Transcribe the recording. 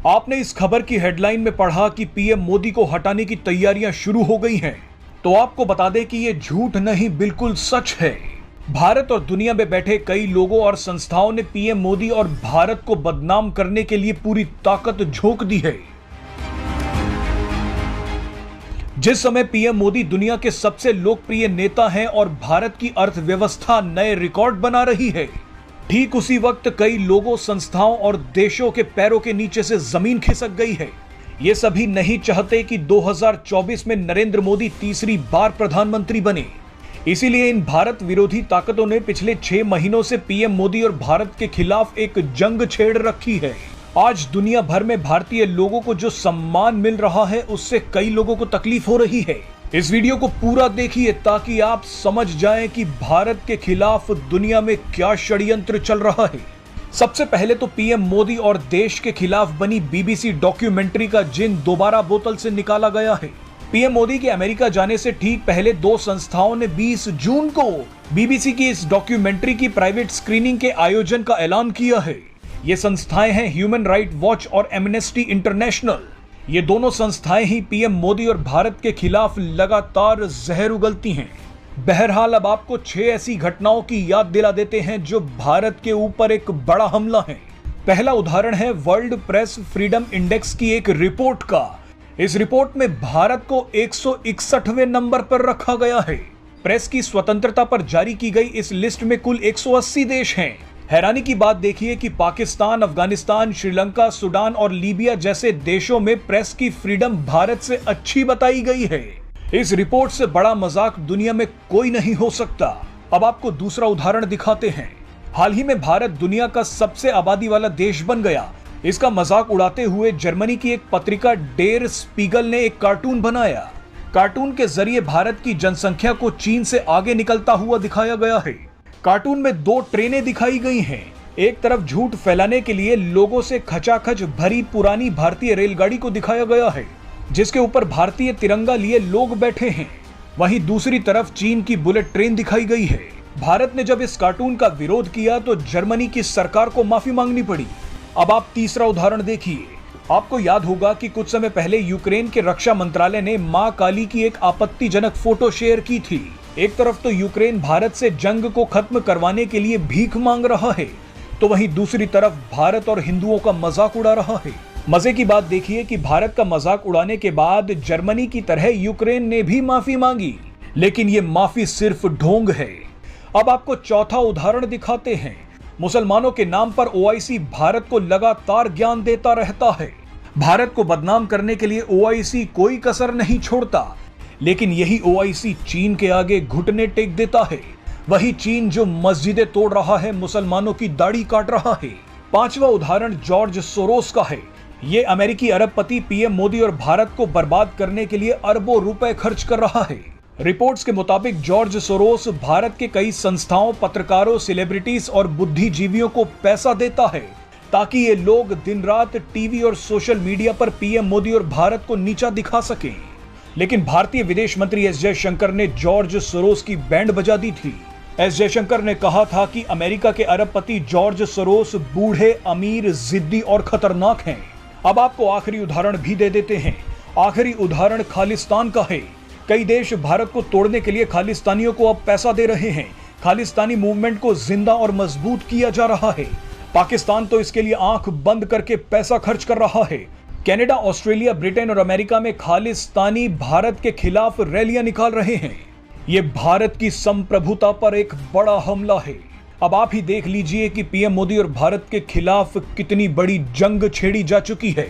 आपने इस खबर की हेडलाइन में पढ़ा कि पीएम मोदी को हटाने की तैयारियां शुरू हो गई हैं, तो आपको बता दें कि यह झूठ नहीं, बिल्कुल सच है। भारत और दुनिया में बैठे कई लोगों और संस्थाओं ने पीएम मोदी और भारत को बदनाम करने के लिए पूरी ताकत झोंक दी है। जिस समय पीएम मोदी दुनिया के सबसे लोकप्रिय नेता हैं और भारत की अर्थव्यवस्था नए रिकॉर्ड बना रही है, ठीक उसी वक्त कई लोगों, संस्थाओं और देशों के पैरों के नीचे से जमीन खिसक गई है। ये सभी नहीं चाहते कि 2024 में नरेंद्र मोदी तीसरी बार प्रधानमंत्री बने। इसीलिए इन भारत विरोधी ताकतों ने पिछले 6 महीनों से पीएम मोदी और भारत के खिलाफ एक जंग छेड़ रखी है। आज दुनिया भर में भारतीय लोगों को जो सम्मान मिल रहा है, उससे कई लोगों को तकलीफ हो रही है। इस वीडियो को पूरा देखिए ताकि आप समझ जाएं कि भारत के खिलाफ दुनिया में क्या षड्यंत्र चल रहा है। सबसे पहले तो पीएम मोदी और देश के खिलाफ बनी बीबीसी डॉक्यूमेंट्री का जिन दोबारा बोतल से निकाला गया है। पीएम मोदी के अमेरिका जाने से ठीक पहले 2 संस्थाओं ने 20 जून को बीबीसी की इस डॉक्यूमेंट्री की प्राइवेट स्क्रीनिंग के आयोजन का ऐलान किया है। ये संस्थाएं हैं ह्यूमन राइट वॉच और एमनेस्टी इंटरनेशनल। ये दोनों संस्थाएं ही पीएम मोदी और भारत के खिलाफ लगातार जहर उगलती हैं। बहरहाल अब आपको 6 ऐसी घटनाओं की याद दिला देते हैं जो भारत के ऊपर एक बड़ा हमला है। पहला उदाहरण है वर्ल्ड प्रेस फ्रीडम इंडेक्स की एक रिपोर्ट का। इस रिपोर्ट में भारत को 161वें नंबर पर रखा गया है। प्रेस की स्वतंत्रता पर जारी की गई इस लिस्ट में कुल 180 देश हैं। हैरानी की बात देखिए कि पाकिस्तान, अफगानिस्तान, श्रीलंका, सूडान और लीबिया जैसे देशों में प्रेस की फ्रीडम भारत से अच्छी बताई गई है। इस रिपोर्ट से बड़ा मजाक दुनिया में कोई नहीं हो सकता। अब आपको दूसरा उदाहरण दिखाते हैं। हाल ही में भारत दुनिया का सबसे आबादी वाला देश बन गया। इसका मजाक उड़ाते हुए जर्मनी की एक पत्रिका डेर स्पीगल ने एक कार्टून बनाया। कार्टून के जरिए भारत की जनसंख्या को चीन से आगे निकलता हुआ दिखाया गया है। कार्टून में 2 ट्रेनें दिखाई गई हैं। एक तरफ झूठ फैलाने के लिए लोगों से खचाखच भरी पुरानी भारतीय रेलगाड़ी को दिखाया गया है, जिसके ऊपर भारतीय तिरंगा लिए लोग बैठे हैं। वहीं दूसरी तरफ चीन की बुलेट ट्रेन दिखाई गई है। भारत ने जब इस कार्टून का विरोध किया तो जर्मनी की सरकार को माफी मांगनी पड़ी। अब आप तीसरा उदाहरण देखिए। आपको याद होगा कि कुछ समय पहले यूक्रेन के रक्षा मंत्रालय ने मां काली की एक आपत्तिजनक फोटो शेयर की थी। एक तरफ तो यूक्रेन भारत से जंग को खत्म करवाने के लिए भीख मांग रहा है, तो वहीं दूसरी तरफ भारत और हिंदुओं का मजाक उड़ा रहा है। मजे की बात देखिए कि भारत का मजाक उड़ाने के बाद जर्मनी की तरह यूक्रेन ने भी माफी मांगी, लेकिन ये माफी सिर्फ ढोंग है। अब आपको चौथा उदाहरण दिखाते हैं। मुसलमानों के नाम पर ओआईसी भारत को लगातार ज्ञान देता रहता है। भारत को बदनाम करने के लिए ओआईसी कोई कसर नहीं छोड़ता, लेकिन यही ओआईसी चीन के आगे घुटने टेक देता है। वही चीन जो मस्जिदें तोड़ रहा है, मुसलमानों की दाढ़ी काट रहा है। पांचवा उदाहरण जॉर्ज सोरोस का है। ये अमेरिकी अरबपति पीएम मोदी और भारत को बर्बाद करने के लिए अरबों रुपए खर्च कर रहा है। रिपोर्ट्स के मुताबिक जॉर्ज सोरोस भारत के कई संस्थाओं, पत्रकारों, सेलिब्रिटीज और बुद्धिजीवियों को पैसा देता है ताकि ये लोग दिन रात टीवी और सोशल मीडिया पर पीएम मोदी और भारत को नीचा दिखा सकें। लेकिन भारतीय विदेश मंत्री एस जयशंकर ने जॉर्ज सोरोस की बैंड बजा दी थी। एस जयशंकर ने कहा था कि अमेरिका के अरबपति जॉर्ज सोरोस बूढ़े, अमीर, जिद्दी और खतरनाक हैं। अब आपको आखिरी उदाहरण भी दे देते हैं। आखिरी उदाहरण खालिस्तान का है। कई देश भारत को तोड़ने के लिए खालिस्तानियों को अब पैसा दे रहे हैं। खालिस्तानी मूवमेंट को जिंदा और मजबूत किया जा रहा है। पाकिस्तान तो इसके लिए आंख बंद करके पैसा खर्च कर रहा है। कनाडा, ऑस्ट्रेलिया, ब्रिटेन और अमेरिका में खालिस्तानी भारत के खिलाफ रैलियां निकाल रहे हैं। ये भारत की संप्रभुता पर एक बड़ा हमला है। अब आप ही देख लीजिए कि पीएम मोदी और भारत के खिलाफ कितनी बड़ी जंग छेड़ी जा चुकी है।